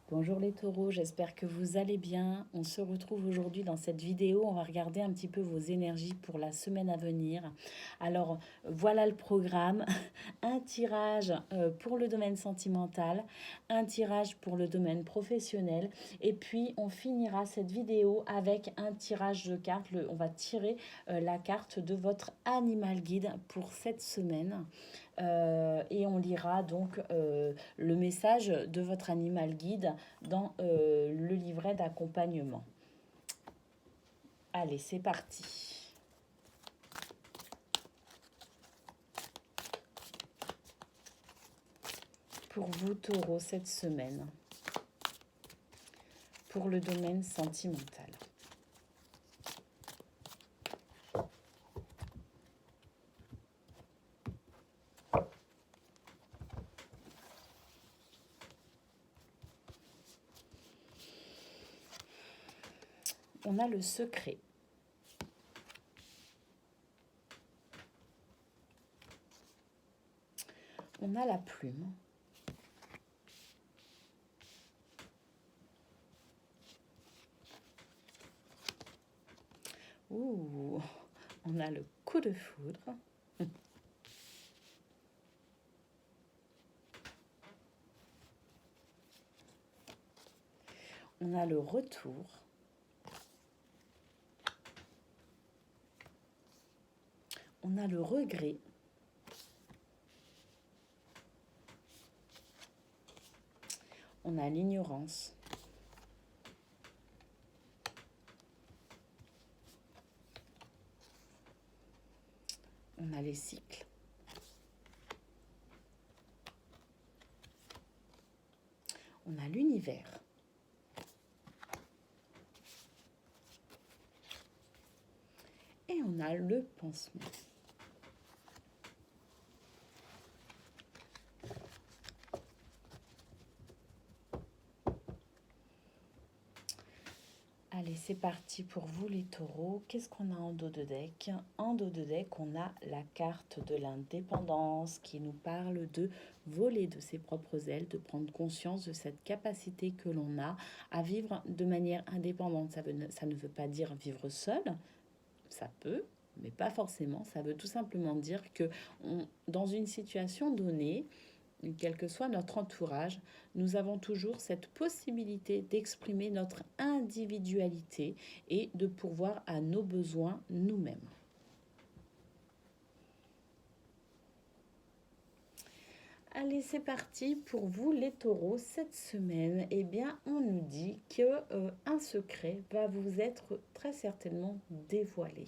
Bonjour les taureaux, j'espère que vous allez bien. On se retrouve aujourd'hui dans cette vidéo. On va regarder un petit peu vos énergies pour la semaine à venir. Alors voilà le programme. Un tirage pour le domaine sentimental, un tirage pour le domaine professionnel. Et puis on finira cette vidéo avec un tirage de cartes. On va tirer la carte de votre animal guide pour cette semaine. Et on lira donc le message de votre animal guide dans le livret d'accompagnement. Allez, c'est parti. Pour vous, taureau, cette semaine, pour le domaine sentimental. On a le secret. On a la plume. Ouh, on a le coup de foudre. On a le retour. On a le regret. On a l'ignorance. On a les cycles. On a l'univers. Et on a le pansement. Allez, c'est parti pour vous les taureaux. Qu'est-ce qu'on a en dos de deck? En dos de deck, on a la carte de l'indépendance qui nous parle de voler de ses propres ailes, de prendre conscience de cette capacité que l'on a à vivre de manière indépendante. Ça ne veut pas dire vivre seul, ça peut, mais pas forcément. Ça veut tout simplement dire que dans une situation donnée, quel que soit notre entourage, nous avons toujours cette possibilité d'exprimer notre individualité et de pourvoir à nos besoins nous-mêmes. Allez, c'est parti pour vous les taureaux. Cette semaine, eh bien, on nous dit que un secret va vous être très certainement dévoilé.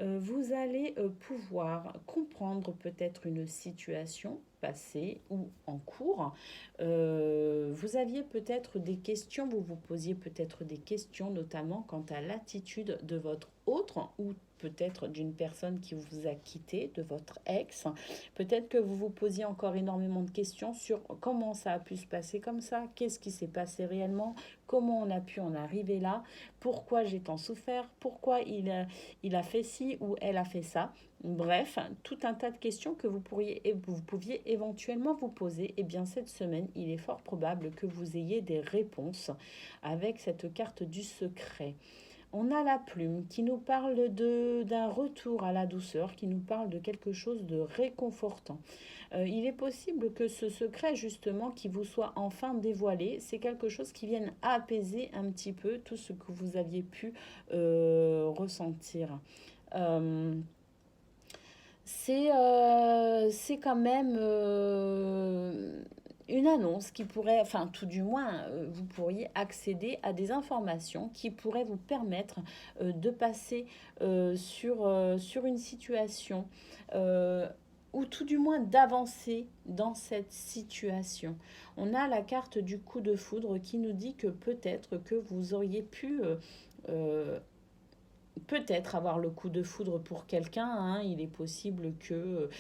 Vous allez pouvoir comprendre peut-être une situation passée ou en cours. Vous aviez peut-être des questions, vous vous posiez peut-être des questions, notamment quant à l'attitude de votre autre ou peut-être d'une personne qui vous a quitté, de votre ex. Peut-être que vous vous posiez encore énormément de questions sur comment ça a pu se passer comme ça, qu'est-ce qui s'est passé réellement, comment on a pu en arriver là, pourquoi j'ai tant souffert, pourquoi il a fait ci ou elle a fait ça. Bref, tout un tas de questions que vous pouviez éventuellement vous poser. Et bien cette semaine, il est fort probable que vous ayez des réponses avec cette carte du secret. On a la plume qui nous parle d'un retour à la douceur, qui nous parle de quelque chose de réconfortant. Il est possible que ce secret, justement, qui vous soit enfin dévoilé, c'est quelque chose qui vienne apaiser un petit peu tout ce que vous aviez pu ressentir. C'est quand même une annonce qui pourrait, enfin tout du moins, vous pourriez accéder à des informations qui pourraient vous permettre de passer sur une situation ou tout du moins d'avancer dans cette situation. On a la carte du coup de foudre qui nous dit que peut-être que vous auriez pu peut-être avoir le coup de foudre pour quelqu'un, hein. Il est possible que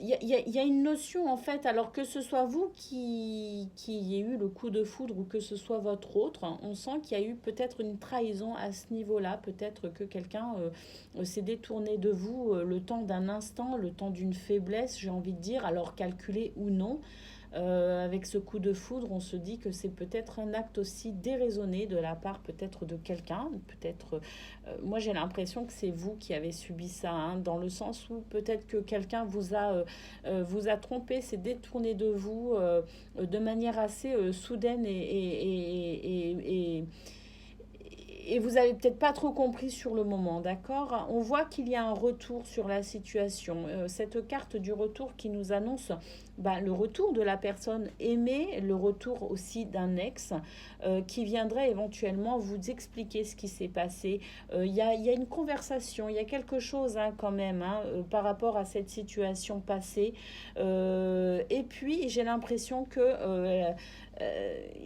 y a une notion en fait, alors que ce soit vous qui ayez eu le coup de foudre ou que ce soit votre autre, hein, on sent qu'il y a eu peut-être une trahison à ce niveau-là, peut-être que quelqu'un s'est détourné de vous le temps d'un instant, le temps d'une faiblesse, j'ai envie de dire, alors calculé ou non. Avec ce coup de foudre, on se dit que c'est peut-être un acte aussi déraisonné de la part peut-être de quelqu'un. Peut-être, moi j'ai l'impression que c'est vous qui avez subi ça, hein, dans le sens où peut-être que quelqu'un vous a trompé, s'est détourné de vous de manière assez soudaine et vous avez peut-être pas trop compris sur le moment, d'accord? On voit qu'il y a un retour sur la situation. Cette carte du retour qui nous annonce le retour de la personne aimée, le retour aussi d'un ex qui viendrait éventuellement vous expliquer ce qui s'est passé. Il y a une conversation, il y a quelque chose, hein, quand même, hein, par rapport à cette situation passée. Et puis j'ai l'impression que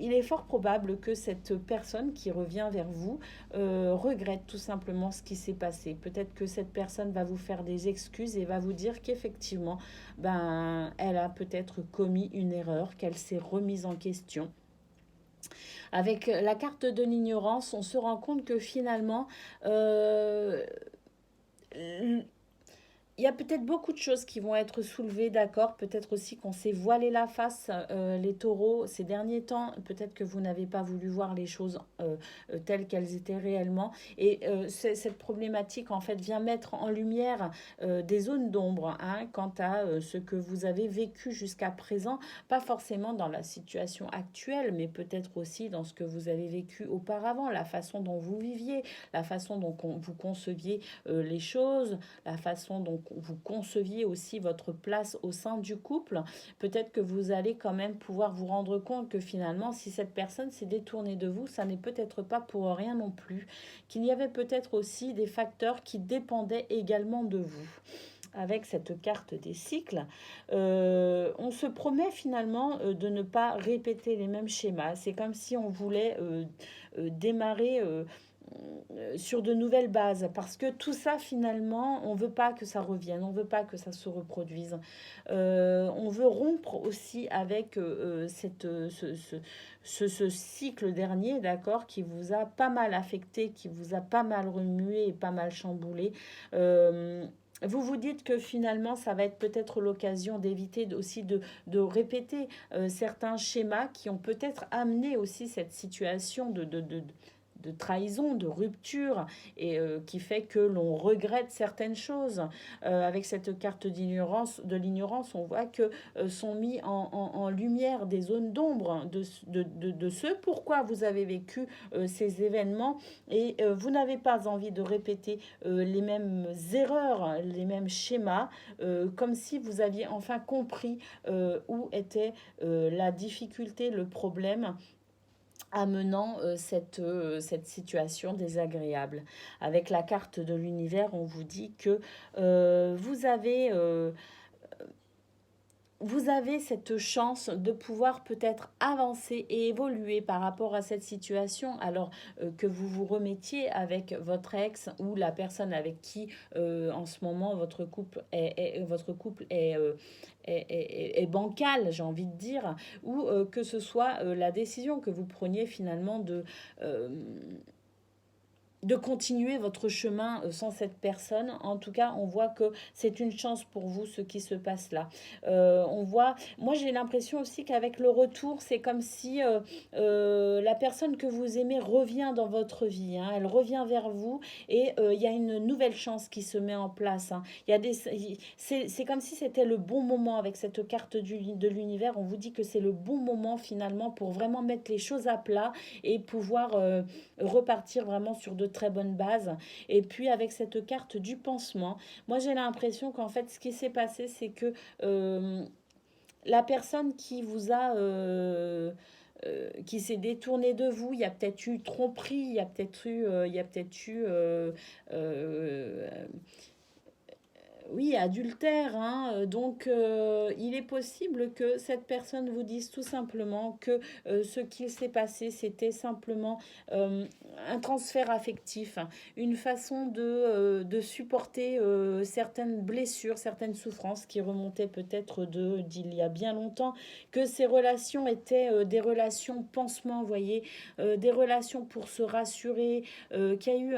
il est fort probable que cette personne qui revient vers vous regrette tout simplement ce qui s'est passé. Peut-être que cette personne va vous faire des excuses et va vous dire qu'effectivement, elle a peut-être commis une erreur, qu'elle s'est remise en question. Avec la carte de l'ignorance, on se rend compte que finalement, il y a peut-être beaucoup de choses qui vont être soulevées, d'accord. Peut-être aussi qu'on s'est voilé la face, les taureaux, ces derniers temps. Peut-être que vous n'avez pas voulu voir les choses telles qu'elles étaient réellement. Et cette problématique, en fait, vient mettre en lumière des zones d'ombre, hein, quant à ce que vous avez vécu jusqu'à présent. Pas forcément dans la situation actuelle, mais peut-être aussi dans ce que vous avez vécu auparavant, la façon dont vous viviez, la façon dont vous conceviez les choses, la façon dont vous conceviez aussi votre place au sein du couple. Peut-être que vous allez quand même pouvoir vous rendre compte que finalement, si cette personne s'est détournée de vous, ça n'est peut-être pas pour rien non plus, qu'il y avait peut-être aussi des facteurs qui dépendaient également de vous. Avec cette carte des cycles, on se promet finalement de ne pas répéter les mêmes schémas. C'est comme si on voulait démarrer sur de nouvelles bases, parce que tout ça finalement on veut pas que ça revienne, on veut pas que ça se reproduise. On veut rompre aussi avec ce cycle dernier, d'accord, qui vous a pas mal affecté, qui vous a pas mal remué et pas mal chamboulé. Vous vous dites que finalement, ça va être peut-être l'occasion d'éviter aussi de répéter certains schémas qui ont peut-être amené aussi cette situation de trahison, de rupture, et qui fait que l'on regrette certaines choses. Avec cette carte de l'ignorance, on voit que sont mis en lumière des zones d'ombre de ce pourquoi vous avez vécu ces événements, et vous n'avez pas envie de répéter les mêmes erreurs, les mêmes schémas, comme si vous aviez enfin compris où était la difficulté, le problème amenant cette situation désagréable. Avec la carte de l'univers, on vous dit que vous avez cette chance de pouvoir peut-être avancer et évoluer par rapport à cette situation, alors que vous vous remettiez avec votre ex ou la personne avec qui en ce moment votre couple est bancal, j'ai envie de dire, ou que ce soit la décision que vous preniez finalement euh, de continuer votre chemin sans cette personne. En tout cas, on voit que c'est une chance pour vous ce qui se passe là. On voit, moi j'ai l'impression aussi qu'avec le retour, c'est comme si la personne que vous aimez revient dans votre vie, hein. Elle revient vers vous et il y a une nouvelle chance qui se met en place, hein. C'est comme si c'était le bon moment avec cette carte de l'univers. On vous dit que c'est le bon moment finalement pour vraiment mettre les choses à plat et pouvoir repartir vraiment sur de très bonnes bases. Et puis avec cette carte du pansement, moi j'ai l'impression qu'en fait ce qui s'est passé, c'est que la personne qui vous a qui s'est détournée de vous, il y a peut-être eu tromperie, il y a peut-être eu oui, adultère, hein. Donc, il est possible que cette personne vous dise tout simplement que ce qu'il s'est passé, c'était simplement un transfert affectif, hein, une façon de supporter certaines blessures, certaines souffrances qui remontaient peut-être d'il y a bien longtemps, que ces relations étaient des relations pansement, vous voyez, des relations pour se rassurer, qu'il y a eu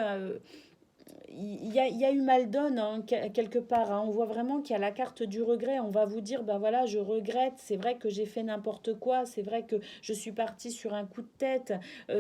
il y a eu mal donne hein, quelque part. Hein. On voit vraiment qu'il y a la carte du regret. On va vous dire, ben voilà, je regrette. C'est vrai que j'ai fait n'importe quoi. C'est vrai que je suis partie sur un coup de tête.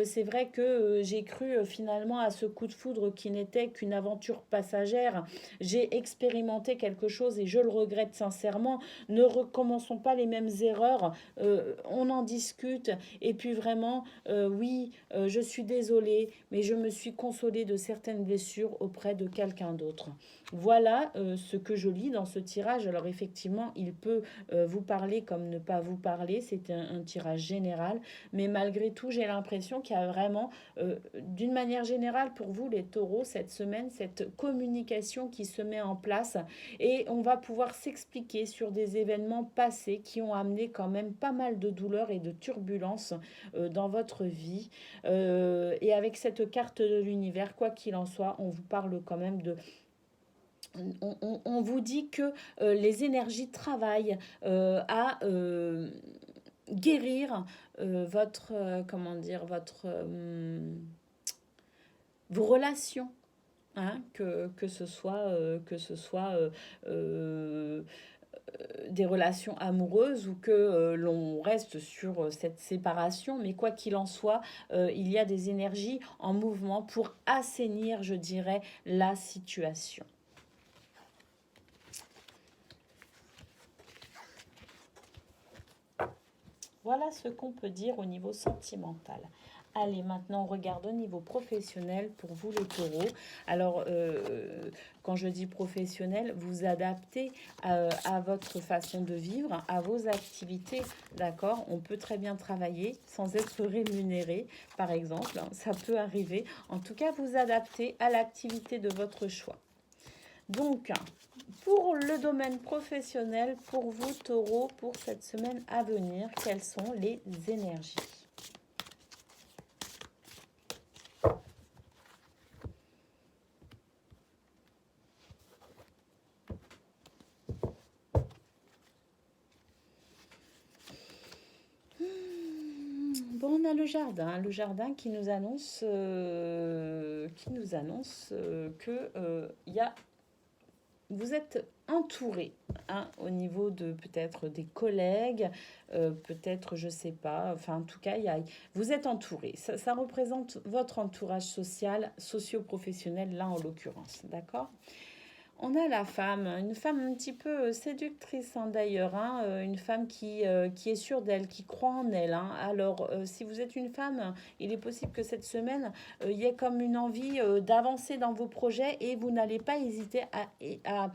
C'est vrai que j'ai cru finalement à ce coup de foudre qui n'était qu'une aventure passagère. J'ai expérimenté quelque chose et je le regrette sincèrement. Ne recommençons pas les mêmes erreurs. On en discute. Et puis vraiment, oui, je suis désolée, mais je me suis consolée de certaines blessures auprès de quelqu'un d'autre. Voilà ce que je lis dans ce tirage. Alors effectivement, il peut vous parler comme ne pas vous parler. C'est un tirage général. Mais malgré tout, j'ai l'impression qu'il y a vraiment, d'une manière générale, pour vous, les taureaux, cette semaine, cette communication qui se met en place. Et on va pouvoir s'expliquer sur des événements passés qui ont amené quand même pas mal de douleurs et de turbulences dans votre vie. Et avec cette carte de l'univers, quoi qu'il en soit, on vous parle quand même de on vous dit que les énergies travaillent à guérir votre comment dire votre vos relations. Hein, que ce soit des relations amoureuses ou que l'on reste sur cette séparation. Mais quoi qu'il en soit, il y a des énergies en mouvement pour assainir, je dirais, la situation. Voilà ce qu'on peut dire au niveau sentimental. Allez, maintenant on regarde au niveau professionnel pour vous les taureaux. Alors, quand je dis professionnel, vous adaptez à votre façon de vivre, à vos activités, d'accord. On peut très bien travailler sans être rémunéré, par exemple, hein, ça peut arriver. En tout cas, vous adaptez à l'activité de votre choix. Donc, pour le domaine professionnel, pour vous taureaux, pour cette semaine à venir, quelles sont les énergies ? Bon, on a le jardin qui nous annonce que y a, vous êtes entouré hein, au niveau de peut-être des collègues, peut-être, je sais pas, enfin en tout cas, vous êtes entouré. Ça représente votre entourage social, socio-professionnel, là en l'occurrence, d'accord? On a la femme, une femme un petit peu séductrice hein, d'ailleurs, hein, une femme qui est sûre d'elle, qui croit en elle. Hein. Alors, si vous êtes une femme, il est possible que cette semaine, il y ait comme une envie d'avancer dans vos projets et vous n'allez pas hésiter à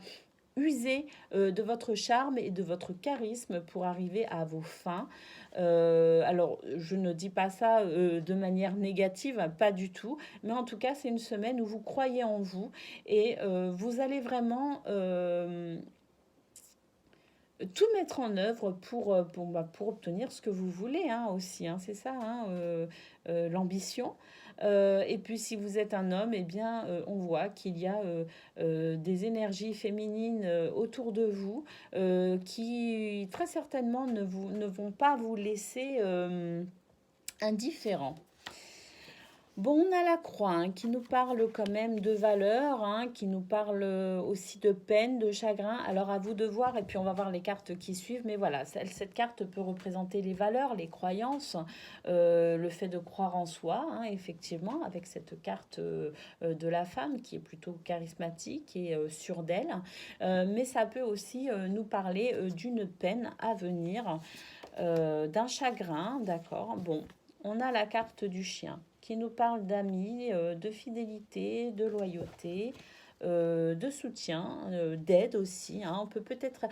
user de votre charme et de votre charisme pour arriver à vos fins. Alors, je ne dis pas ça de manière négative, pas du tout, mais en tout cas, c'est une semaine où vous croyez en vous et vous allez vraiment tout mettre en œuvre pour obtenir ce que vous voulez hein, aussi. Hein, c'est ça, hein, l'ambition. Et puis si vous êtes un homme, eh bien, on voit qu'il y a des énergies féminines autour de vous qui très certainement ne vont pas vous laisser indifférent. Bon, on a la croix hein, qui nous parle quand même de valeur, hein, qui nous parle aussi de peine, de chagrin. Alors à vous de voir, et puis on va voir les cartes qui suivent. Mais voilà, cette carte peut représenter les valeurs, les croyances, le fait de croire en soi, hein, effectivement, avec cette carte de la femme qui est plutôt charismatique et sûre d'elle. Mais ça peut aussi nous parler d'une peine à venir, d'un chagrin, d'accord. Bon, on a la carte du chien qui nous parle d'amis, de fidélité, de loyauté, de soutien, d'aide aussi. Hein. On peut peut-être,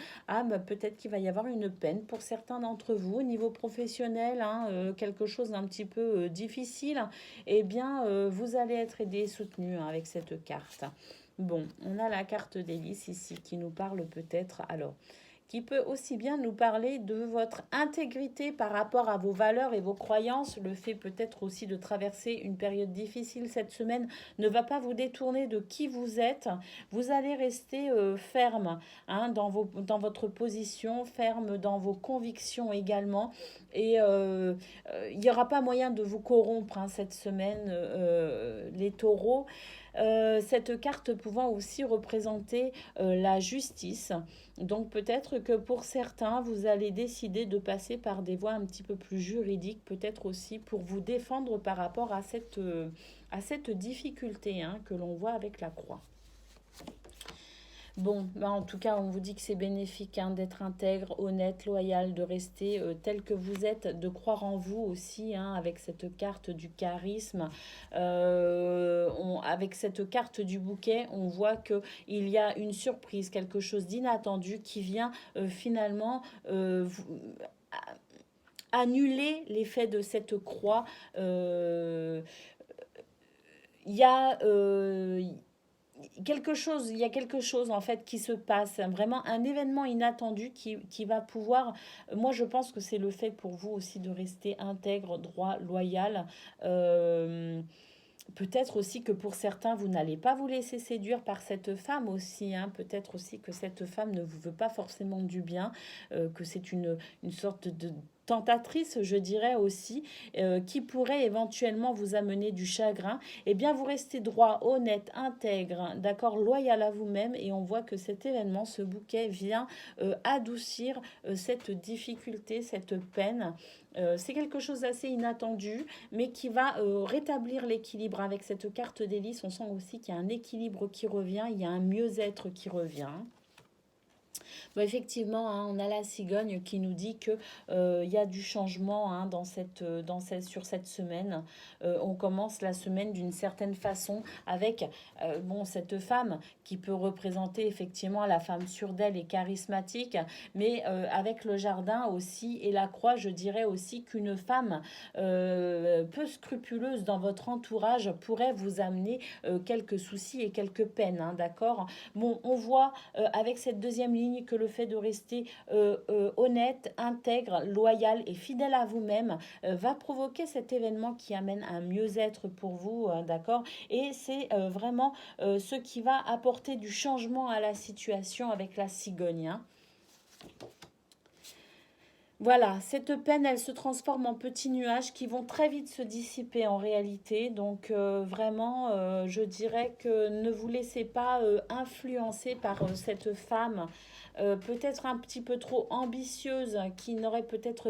peut-être qu'il va y avoir une peine pour certains d'entre vous au niveau professionnel, hein, quelque chose d'un petit peu difficile. Eh bien, vous allez être aidé et soutenu hein, avec cette carte. Bon, on a la carte d'hélice ici qui nous parle peut-être. Alors, qui peut aussi bien nous parler de votre intégrité par rapport à vos valeurs et vos croyances. Le fait peut-être aussi de traverser une période difficile cette semaine ne va pas vous détourner de qui vous êtes. Vous allez rester ferme hein, dans votre position, ferme dans vos convictions également. Et il n'y aura pas moyen de vous corrompre hein, cette semaine, les taureaux. Cette carte pouvant aussi représenter la justice. Donc peut-être que pour certains, vous allez décider de passer par des voies un petit peu plus juridiques, peut-être aussi pour vous défendre par rapport à cette difficulté hein, que l'on voit avec la croix. Bon, bah en tout cas, on vous dit que c'est bénéfique hein, d'être intègre, honnête, loyal, de rester tel que vous êtes, de croire en vous aussi, hein, avec cette carte du charisme. Avec cette carte du bouquet, on voit qu'il y a une surprise, quelque chose d'inattendu qui vient finalement annuler l'effet de cette croix. Il y a il y a quelque chose en fait qui se passe, vraiment un événement inattendu qui va pouvoir, moi je pense que c'est le fait pour vous aussi de rester intègre, droit, loyal. Euh, Peut-être aussi que pour certains, vous n'allez pas vous laisser séduire par cette femme aussi. Hein. Peut-être aussi que cette femme ne vous veut pas forcément du bien, que c'est une sorte de tentatrice, je dirais aussi, qui pourrait éventuellement vous amener du chagrin. Eh bien, vous restez droit, honnête, intègre, d'accord, loyal à vous-même. Et on voit que cet événement, ce bouquet, vient adoucir cette difficulté, cette peine. C'est quelque chose d'assez inattendu, mais qui va rétablir l'équilibre. Avec cette carte d'hélice, on sent aussi qu'il y a un équilibre qui revient, il y a un mieux-être qui revient. Bon, effectivement, hein, on a la cigogne qui nous dit que y a du changement hein, sur cette semaine. On commence la semaine d'une certaine façon avec bon, cette femme qui peut représenter effectivement la femme sûre d'elle et charismatique, mais avec le jardin aussi et la croix, je dirais aussi qu'une femme peu scrupuleuse dans votre entourage pourrait vous amener quelques soucis et quelques peines, hein, d'accord. Bon, on voit avec cette deuxième ligne que le fait de rester honnête, intègre, loyal et fidèle à vous-même va provoquer cet événement qui amène un mieux-être pour vous, d'accord. Et c'est vraiment ce qui va apporter du changement à la situation avec la cigogne. Hein. Voilà, cette peine, elle se transforme en petits nuages qui vont très vite se dissiper en réalité. Donc vraiment, je dirais que ne vous laissez pas influencer par cette femme, peut-être un petit peu trop ambitieuse, qui n'aurait peut-être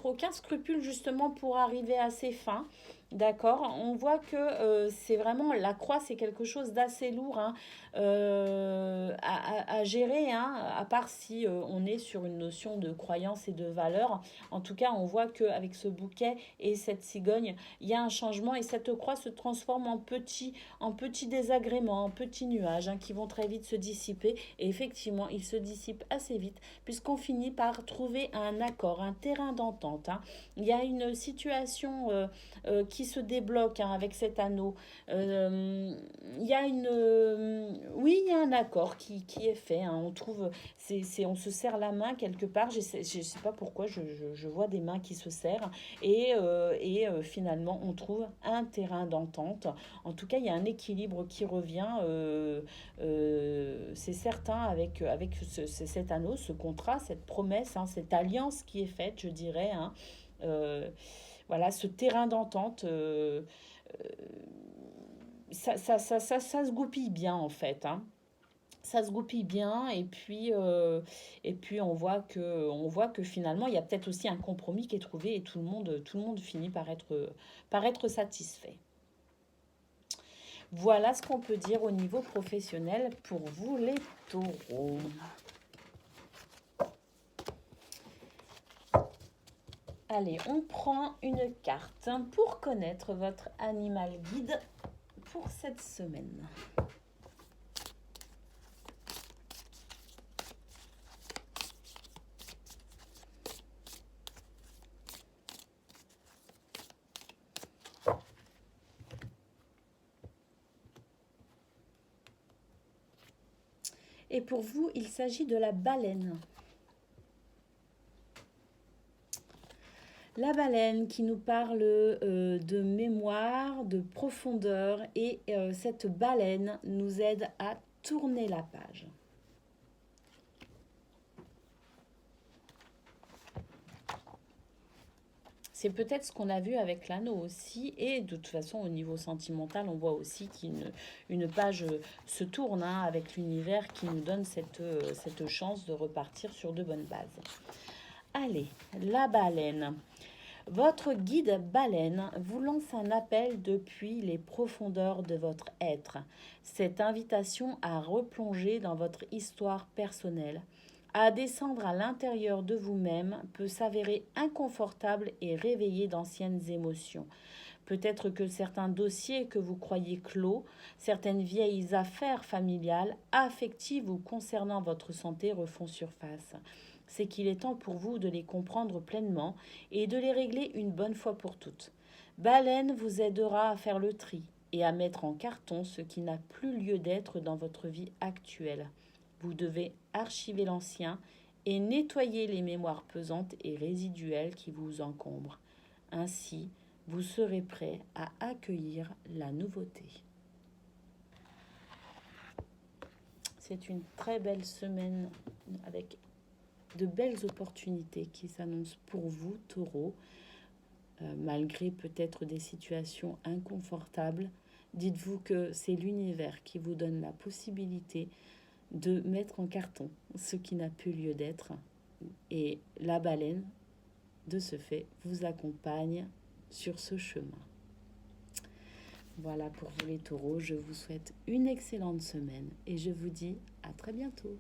aucun scrupule justement pour arriver à ses fins. D'accord, on voit que c'est vraiment la croix, c'est quelque chose d'assez lourd hein, à gérer, hein, à part si on est sur une notion de croyance et de valeur. En tout cas, on voit qu'avec ce bouquet et cette cigogne, il y a un changement et cette croix se transforme en petits désagréments, en petits nuages hein, qui vont très vite se dissiper. Et effectivement, ils se dissipent assez vite puisqu'on finit par trouver un accord, un terrain d'entente. Hein. Il y a une situation qui se débloque hein, avec cet anneau. Il y a oui, il y a un accord qui est fait. Hein. On trouve, on se serre la main quelque part. Je sais pas pourquoi, je vois des mains qui se serrent. Finalement, on trouve un terrain d'entente. En tout cas, il y a un équilibre qui revient. C'est certain avec cet anneau, ce contrat, cette promesse, hein, cette alliance qui est faite, je dirais. Hein. Voilà, ce terrain d'entente. Ça se goupille bien en fait. Hein. Ça se goupille bien et puis on voit que finalement il y a peut-être aussi un compromis qui est trouvé et tout le monde finit par être satisfait. Voilà ce qu'on peut dire au niveau professionnel pour vous les taureaux. Allez, on prend une carte pour connaître votre animal guide pour cette semaine. Et pour vous, il s'agit de la baleine. La baleine qui nous parle de mémoire, de profondeur et cette baleine nous aide à tourner la page. C'est peut-être ce qu'on a vu avec l'anneau aussi. Et de toute façon, au niveau sentimental, on voit aussi qu'une page se tourne hein, avec l'univers qui nous donne cette chance de repartir sur de bonnes bases. Allez, la baleine. Votre guide baleine vous lance un appel depuis les profondeurs de votre être. Cette invitation à replonger dans votre histoire personnelle, à descendre à l'intérieur de vous-même peut s'avérer inconfortable et réveiller d'anciennes émotions. Peut-être que certains dossiers que vous croyez clos, certaines vieilles affaires familiales, affectives ou concernant votre santé refont surface. C'est qu'il est temps pour vous de les comprendre pleinement et de les régler une bonne fois pour toutes. Baleine vous aidera à faire le tri et à mettre en carton ce qui n'a plus lieu d'être dans votre vie actuelle. Vous devez archiver l'ancien et nettoyer les mémoires pesantes et résiduelles qui vous encombrent. Ainsi, vous serez prêt à accueillir la nouveauté. C'est une très belle semaine avec de belles opportunités qui s'annoncent pour vous, taureau. Malgré peut-être des situations inconfortables, dites-vous que c'est l'univers qui vous donne la possibilité de mettre en carton ce qui n'a plus lieu d'être. Et la baleine, de ce fait, vous accompagne sur ce chemin. Voilà pour vous les taureaux, je vous souhaite une excellente semaine et je vous dis à très bientôt.